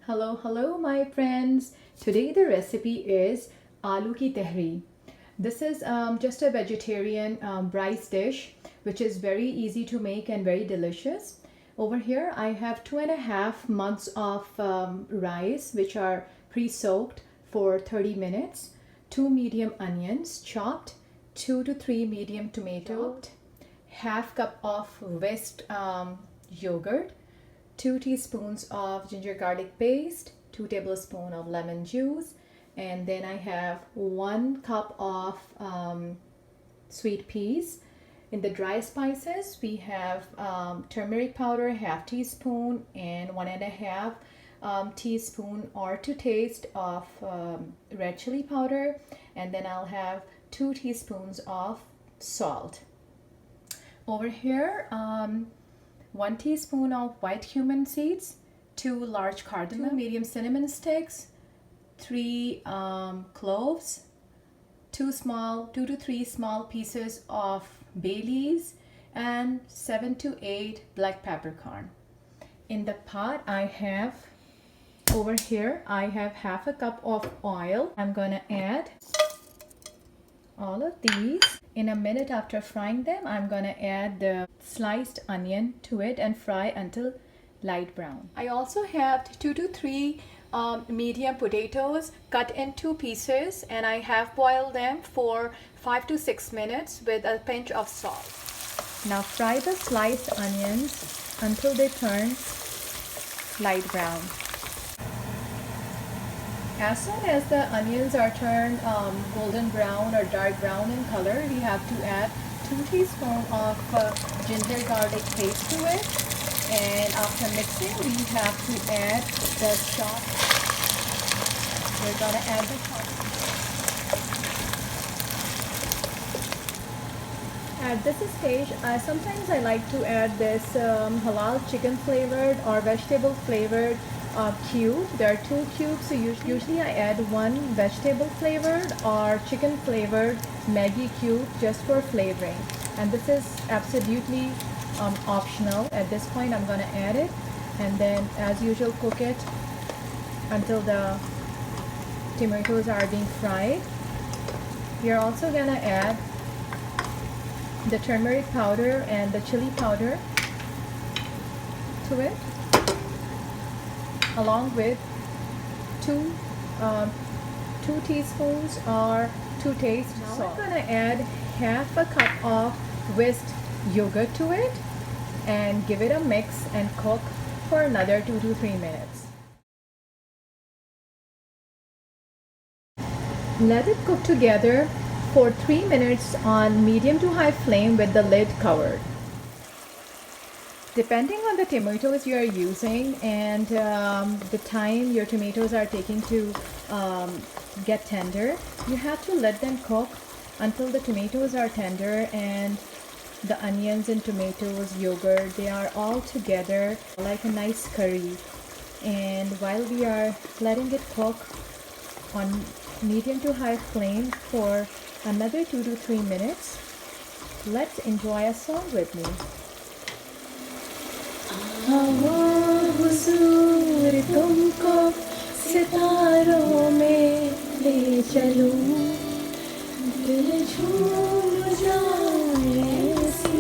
Hello my friends. Today the recipe is Aloo Tahari. This is just a vegetarian rice dish which is very easy to make and very delicious. Over here I have 2.5 mugs of rice which are pre-soaked for 30 minutes, 2 medium onions chopped, 2 to 3 medium tomatoes, half cup of whisked yogurt, 2 teaspoons of ginger garlic paste, 2 tablespoons of lemon juice, and then I have 1 cup of sweet peas. In the dry spices we have turmeric powder, half teaspoon, and 1.5 teaspoon or to taste of red chili powder, and then I'll have 2 teaspoons of salt. Over here 1 teaspoon of white cumin seeds, 2 large cardamom, 2 medium cinnamon sticks, 3 cloves, 2 to 3 small pieces of bay leaves, and 7 to 8 black peppercorn. In the pot over here I have half a cup of oil. I'm gonna add all of these. In a minute after frying them, I'm gonna add the sliced onion to it and fry until light brown. I also have 2 to 3 medium potatoes cut in 2 pieces, and I have boiled them for 5 to 6 minutes with a pinch of salt. Now fry the sliced onions until they turn light brown. As soon as the onions are turned golden brown or dark brown in color, we have to add 2 teaspoons of ginger garlic paste to it, and after mixing we have to add the chopped. We're gonna add the chopped. At this stage, sometimes I like to add this halal chicken flavored or vegetable flavored cube. There are 2 cubes, so usually I add 1 vegetable flavored or chicken flavored Maggi cube just for flavoring, and this is absolutely optional. At this point I'm gonna add it, and then as usual cook it until the tomatoes are being fried. We are also gonna add the turmeric powder and the chili powder to it, along with 2 teaspoons or 2 taste salt. Now I'm gonna add half a cup of whisked yogurt to it and give it a mix and cook for another 2 to 3 minutes. Let it cook together for 3 minutes on medium to high flame with the lid covered. Depending on the tomatoes you are using and the time your tomatoes are taking to get tender, you have to let them cook until the tomatoes are tender and the onions and tomatoes, yogurt, they are all together like a nice curry. And while we are letting it cook on medium to high flame for another 2 to 3 minutes, let's enjoy a song with me. हुजूर तुमको सितारों में ले चलूं, दिल झूम जाए ऐसी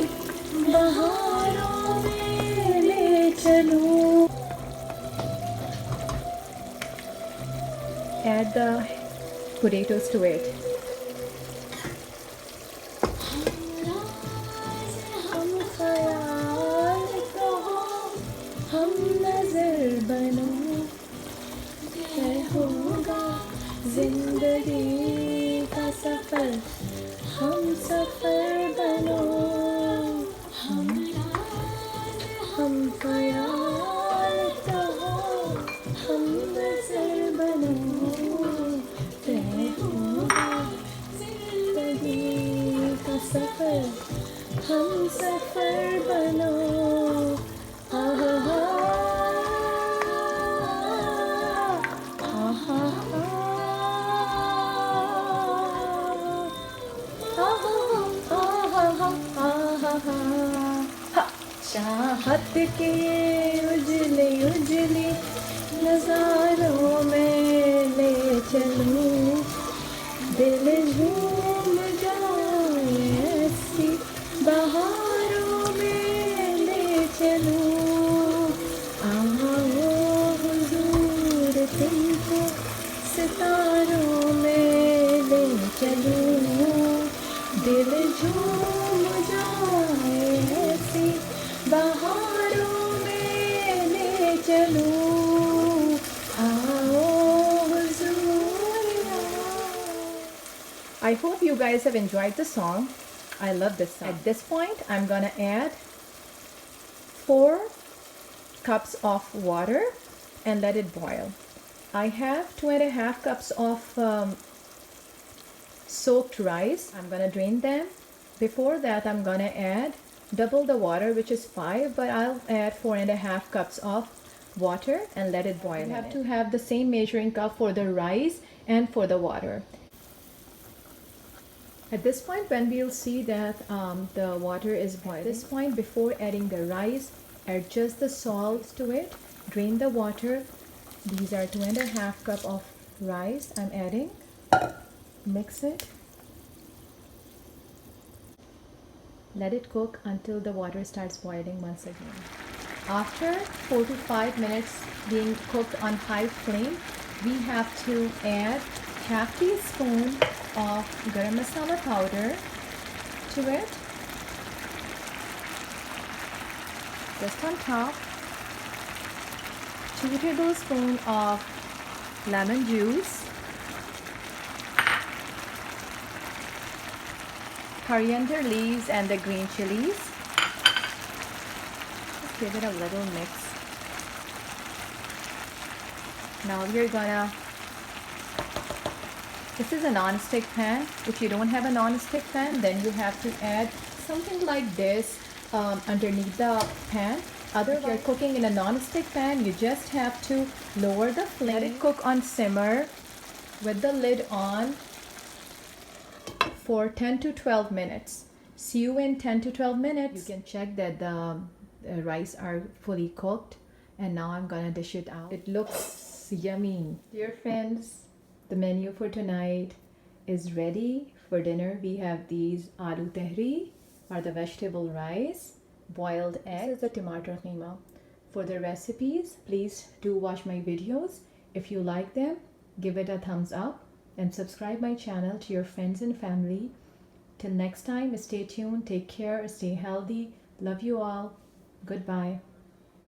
बहारों में ले चलूं. Add the potatoes to it. हम नजर बनो, तय होगा जिंदगी का सफर, हम सफर बनो, हम ख्याल कहो, हम नजर बनो, तय होगा जिंदगी का सफर, हम सफर बनो. चाहत के उजले उजले नज़ारों में ले चलूं, दिल झूम जाए ऐसी बहारों में ले चलूं। आओ हुजूर तुमको सितारों में ले चलूं, दिल झूम जाए ऐसी बहारों में ले चलूं। आओ हुजूर। I hope you guys have enjoyed the song. I love this song. At this point, I'm gonna add 4 cups of water and let it boil. I have 2.5 cups of soaked rice. I'm gonna drain them. Before that, I'm gonna add double the water, which is 5, but I'll add 4.5 cups of water and let it boil. You have to have the same measuring cup for the rice and for the water. At this point, when we'll see that the water is boiling, at this point, before adding the rice, add just the salt to it, drain the water. These are 2.5 cup of rice I'm adding. Mix it. Let it cook until the water starts boiling once again. After 4 to 5 minutes being cooked on high flame, we have to add half teaspoon of garam masala powder to it. Just on top, 2 tablespoons of lemon juice, coriander leaves and the green chilies. Just give it a little mix. Now we're gonna, this is a non-stick pan. If you don't have a non-stick pan, then you have to add something like this underneath the pan. Otherwise, if you're cooking in a non-stick pan, you just have to lower the flame. Let it cook on simmer with the lid on for 10 to 12 minutes. See you in 10 to 12 minutes. You can check that the rice are fully cooked, and now I'm gonna dish it out. It looks yummy. Dear friends, the menu for tonight is ready for dinner. We have these aloo tahari, or the vegetable rice, boiled egg. This is the tomato keema. For the recipes, please do watch my videos. If you like them, give it a thumbs up and subscribe my channel to your friends and family. Till next time, stay tuned, take care, stay healthy. Love you all. Goodbye.